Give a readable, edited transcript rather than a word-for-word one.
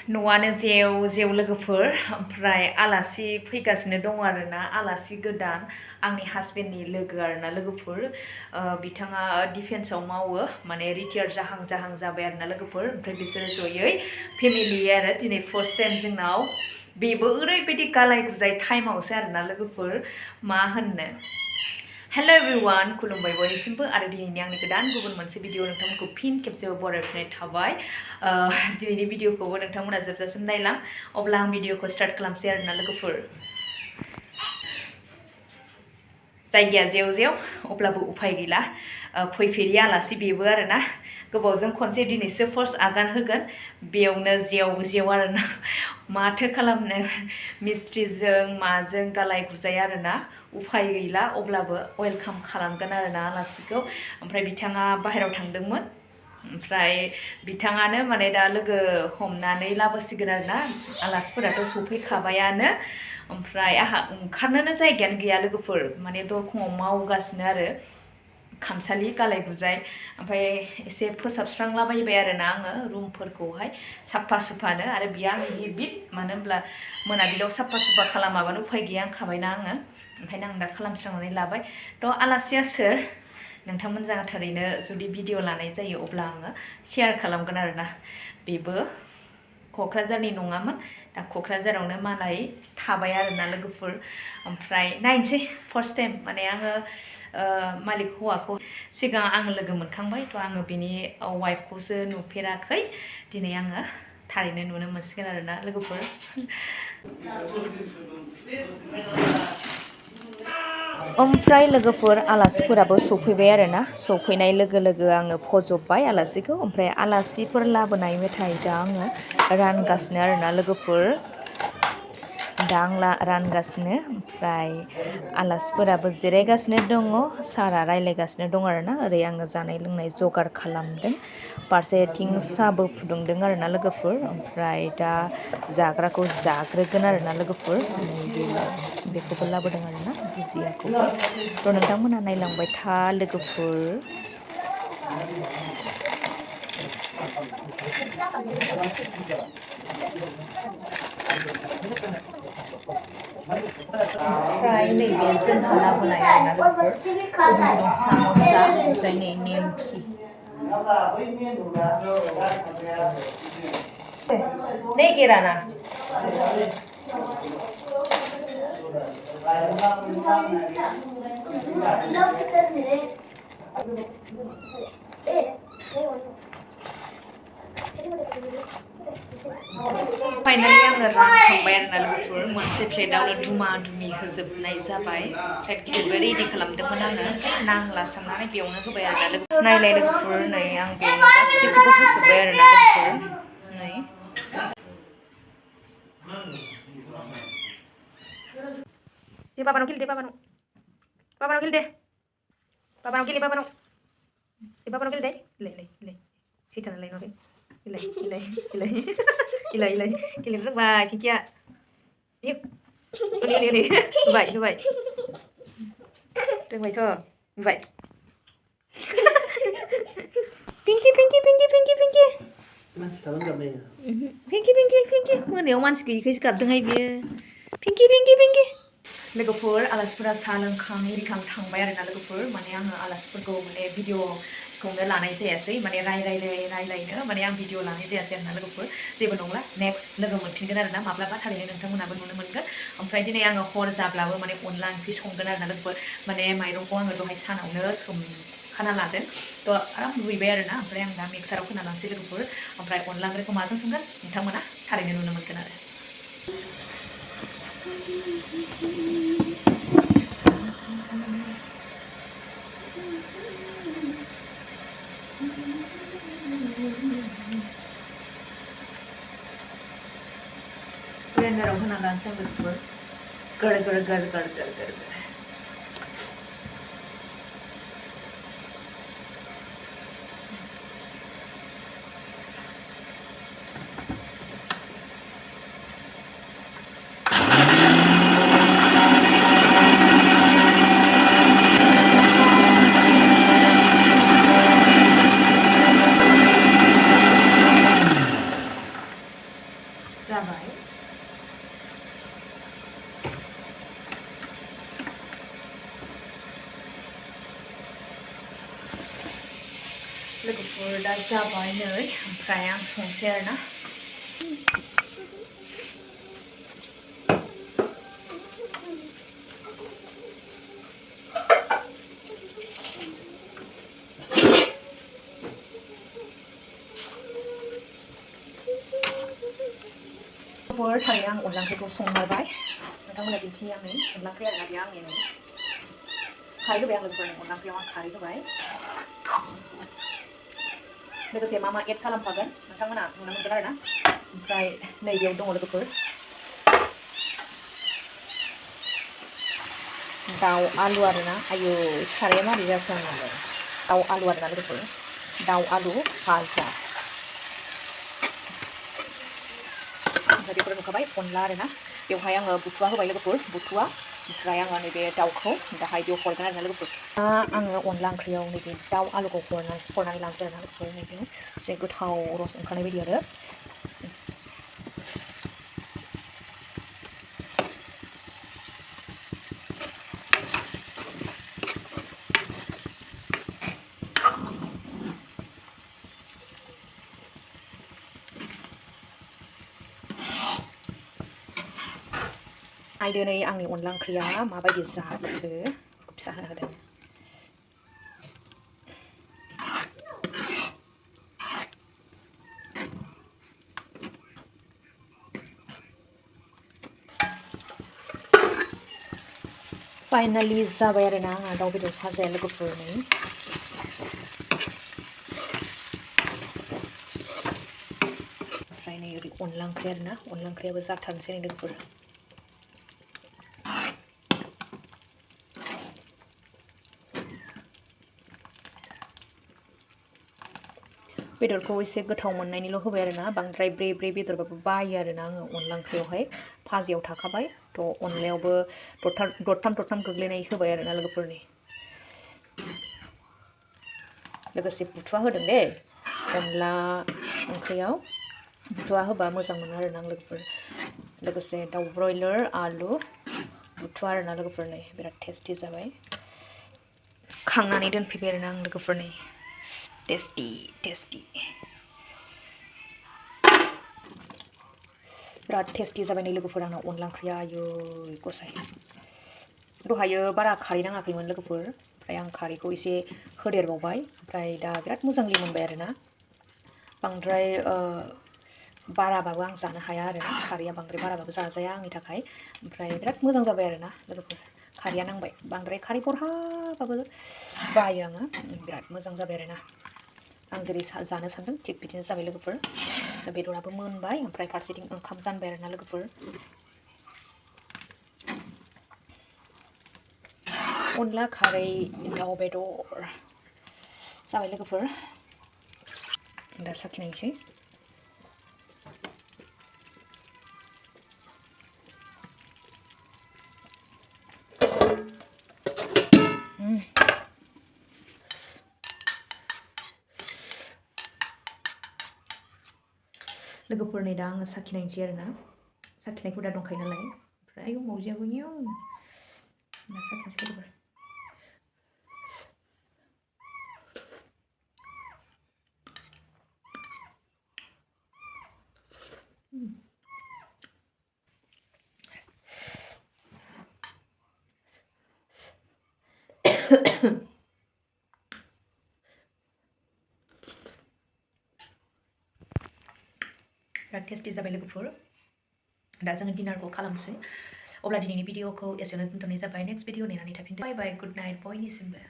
न'आनो जेव लोगोफोर ओमफ्राय आलासि फैगासिनो दङ आरोना आलासि गोदान आंनि हासबेन्डनि लोगो आरोना लोगोफोर बिथाङा डिफेन्सआव मावो माने रिटायार जाहां जाबाय आरोना लोगोफोर ओमफ्राय बिसोरो जयै फेमिलि आरो दिनै फार्स्ट टाइम जोंनाव बेबो ओरैबायदि गालाय गुजाय टाइमावसो आरोना लोगोफोर मा होननो हेल' एभ्रिवान खुलुमबाय बयनिसिमबो आरो दिनैनि आंनि गोदान गुबुन मोनसे भिडिअ नोंथांमोनखौ फिन खेबसेबो बरायफिननाय थाबाय दिनैनि भिडिअखौबो नोंथांमोना जोबजासिम नायलां अब्ला आं भिडिअखौ स्टार्ट खालामसै आरोना लोगोफोर जायगाया जेव अब्लाबो उफाय गैला फैफेरि आलासि बेबो आरोना गोबावजों खनसे दिनैसो फार्स्ट आगान होगोन बेयावनो जेव आरोना माथो खालामनो मिस्ट्रिजों माजों गालाय गुजाय आरोना उफाय गैला अब्लाबो वेलकाम खालामगोन आरोना आलासिखौ ओमफ्राय बिथाङा बाहेरायाव थांदोंमोन ओमफ्राय बिथाङानो माने दा लोगो हमनानै लाबोसिगोन आरोना आलासिफोराथ' सफैखाबायानो ओमफ्राय आहा ओंखारनोनो जायगायानो गैया लोगोफोर माने दरखङाव मावगासिनो आरो खामसालि गालाय गुजाय ओमफ्राय एसे फोसाबस्रांलाबायबाय आरोना आङो रुमफोरखौहाय साफा सुफानो आरो बियो आंनि हेबिट मानो होनब्ला मोनाबिलियाव साफा सुफा खालामाबानो उफाय गैया होनखाबायना आङो ओंखायनो आं दा खालामस्रांनानै लाबाय थ' आलासिया सोर नोंथांमोन जाहा थारैनो जुदि भिडिअ लानाय जायो अब्ला आङो शेयार खालामगोन आरोना बेबो क'क्राझारनि नङामोन दा क'क्राझारावनो मालाय थाबाय आरोना लोगोफोर ओमफ्राय नायनोसै फार्स्ट टाइम माने आङो मालिक हौवाखौ सिगां आङो लोगो मोनखांबाय थ' आङो बिनि वाइफखौसो नुफेराखै दिनै आङो थारैनो नुनो मोनसिगोन आरोना लोगोफोर ओमफ्राय लोगोफोर आलासिफोराबो सफैबाय आरोना सफैनाय लोगो लोगो आङो फज'बबाय आलासिखौ ओमफ्राय आलासिफोर लाबोनाय मेथाइ दा आङो रानगासिनो आरोना लोगोफोर दा आं रानगासिनो ओमफ्राय आलासिफोराबो जिरायगासिनो दङ सारा रायज्लायगासिनो दङ आरोना ओरै आङो जानाय लोंनाय जगार खालामदों फारसेथिं साहाबो फुदुंदों आरोना लोगोफोर ओमफ्राय दा जाग्राखौ जाग्रोगोन आरोना लोगोफोर बेखौबो लाबोदों आरोना बुजियाखौबो थ' नोंथांमोनहा नायलांबाय था लोगोफोर ओमफ्राय नैबे जोंहा लाबोनाय आरोना लोगोफोर गुदुं साम'सा ओमफ्राय नै नेमखि नहीं गिरा ना फाइनाली आङो रानखांबाय आरोना लोगोफोर मोनसे प्लेटावनो दुमा दुमि होजोबनाय जाबाय प्लेट गिदिरबो रेडि खालामदोंमोन आङो नांला साननानै बेयावनो होबाय आरोना लोगोफोर नायलाय लोगोफोर नै आं बेयावनो गासिखौबो होजोब्बाय आरोना लोगोफोर नै दे बाबानाव गेले दे बाबानाव गेले दे बाबानाव गेले बाबानाव गेले दे इलाय सैथानालाय न'दे इलाय गेलेनो रोंबाय पिंकिया होबाय रोंबायथ' होबाय पिंकि मोनायाव मानसि गैयिखायसो गाबदोंहाय बियो पिंकि लोगोफोर आलासिफोरा साहा लोंखां इरिखां थांबाय आरोना लोगोफोर माने आङो आलासिफोरखौ माने भिडिअखौनो लानाय जायासै माने रायलायनो माने आं भिडिअ लानाय जायासै आरोना लोगोफोर जेबो नंला नेक्स्ट लोगो मोनफिनगोन आरोना माब्लाबा थारैनो नोंथांमोनाबो नुनो मोनगोन ओमफ्राय दिनै आङो हर जाब्लाबो माने अनला ओंख्रि संगोन आरोना लोगोफोर माने माइरंखौ आङो दहाय सानावनो सोमखाना लादों थ' आराम रुइबाय आरोना ओमफ्राय आं दा मिक्साराव होना लानोसै लोगोफोर ओमफ्राय अनला ओंख्रिखौ माजों संगोन नोंथांमोना थारैनो नुनो मोनगोन आरो ग्राइन्डाराव होना लानोसै आं लोगोफोर गोर जाबाय लोगोफोर दा जाबाय नै ओमफ्राय आं संसै आरोना लोगोफोर थारैनो आं अनला ओंख्रिखौ संमारबाय नोंथांमोना दिन्थियो आंनि अनला ओंख्रि आरोना बेयो आंनि नै खारै होबाय आं लोगोफोर अनला ओंख्रियाव आं खारै होबाय लोगोसे मा एड खालामफागोन नोंथांमोना नुनो मोनगोन आरोना ओमफ्राय नैबेयाव दङ लोगोफोर दाउ आलु आरोना आयौ साराया मारै जाखो आंनालाय दाउ आलु आरोना लोगोफोर दाउ आलु भाजा ओमफ्राय बेफोर नुखाबाय अनला आरोना बेवहाय आङो बुथुवा होबाय लोगोफोर बुथुवा ओमफ्राय आङो नैबे दाउखौ दाहाय बेयाव हरगोन आरोना लोगोफोर दा आङो अनला ओंख्रियाव नैबे दाउ आलुखौ हरनानै लानोसै आरोना लोगोफोर नैबे एसे गोथाव रस ओंखारनाय बायदि आरो नायदो नै आंनि अनला ओंख्रिया माबायदि जाखो फिसा होना होदों फाइनालि जाबाय आरोना आंहा दाउ बेदर भाजाया लोगोफोर नै ओमफ्राय नै ओरै अनला ओंख्रि आरोना अनला ओंख्रियाबो जाथारनोसै नै लोगोफोर बेदरखौ एसे गोथाव मोननायनिल' होबाय आरोना बांद्राय ब्रे ब्रे बेदरबाबो बायो आरोना आङो अनला ओंख्रियावहाय भाजायाव थाखाबाय थ' अनलायावबो दरथाम गोग्लैनाय होबाय आरोना लोगोफोरनि लोगोसे बुथुवा होदों दे अनला ओंख्रियाव बुथुवा होबा मोजां मोनो आरोना आं लोगोफोर लोगोसे दाउ ब्रयलार आलु बुथुवा आरोना लोगोफोरनि बिराद टेस्टि जाबाय खांनानै दोनफैबाय आरोना आं लोगोफोरनि टेस्टि बिराद टेस्टि जाबाय नै लोगोफोर आंना अनला ओंख्रिया आयै गसाय दहायो बारा खारै नाङाखैमोन लोगोफोर ओमफ्राय आं खारैखौ एसे होदेरबावबाय ओमफ्राय दा बिराद मोजांलि मोनबाय आरोना बांद्राय बाराबाबो आं जानो हाया आरोना खारैया बांद्राय बाराबाबो जाजाया आंनि थाखाय ओमफ्राय बिराद मोजां जाबाय आरोना लोगोफोर खारैया नांबाय बांद्राय खारै बरहाबाबो बायो आङो बिराद मोजां जाबाय आरोना आं जेरै जानो सानदों थिग बिदिनो जाबाय लोगोफोर बेदराबो मोनबाय ओमफ्राय फारसेथिं ओंखाम जानबाय आरोना लोगोफोर अनला खारै दाउ बेदर जाबाय लोगोफोर दा साखिनायसै लोगोफोर नै दा आङो साखिनायसै आरोना साखिनायखौ दा दंखायो नालाय ओमफ्राय मावजियाबो दा साखिनोसै लोगोफोर बिराद टेस्टि जाबाय लोगोफोर दा जोङो डिनारखौ खालामसै अब्ला दिनैनि भिडिअखौ एसेयावनो दोनथ'नाय जाबाय नेक्स्ट भिडिअ नेनानै थाफिनदो बाय बाय गुड नाइट बयनिसिमबो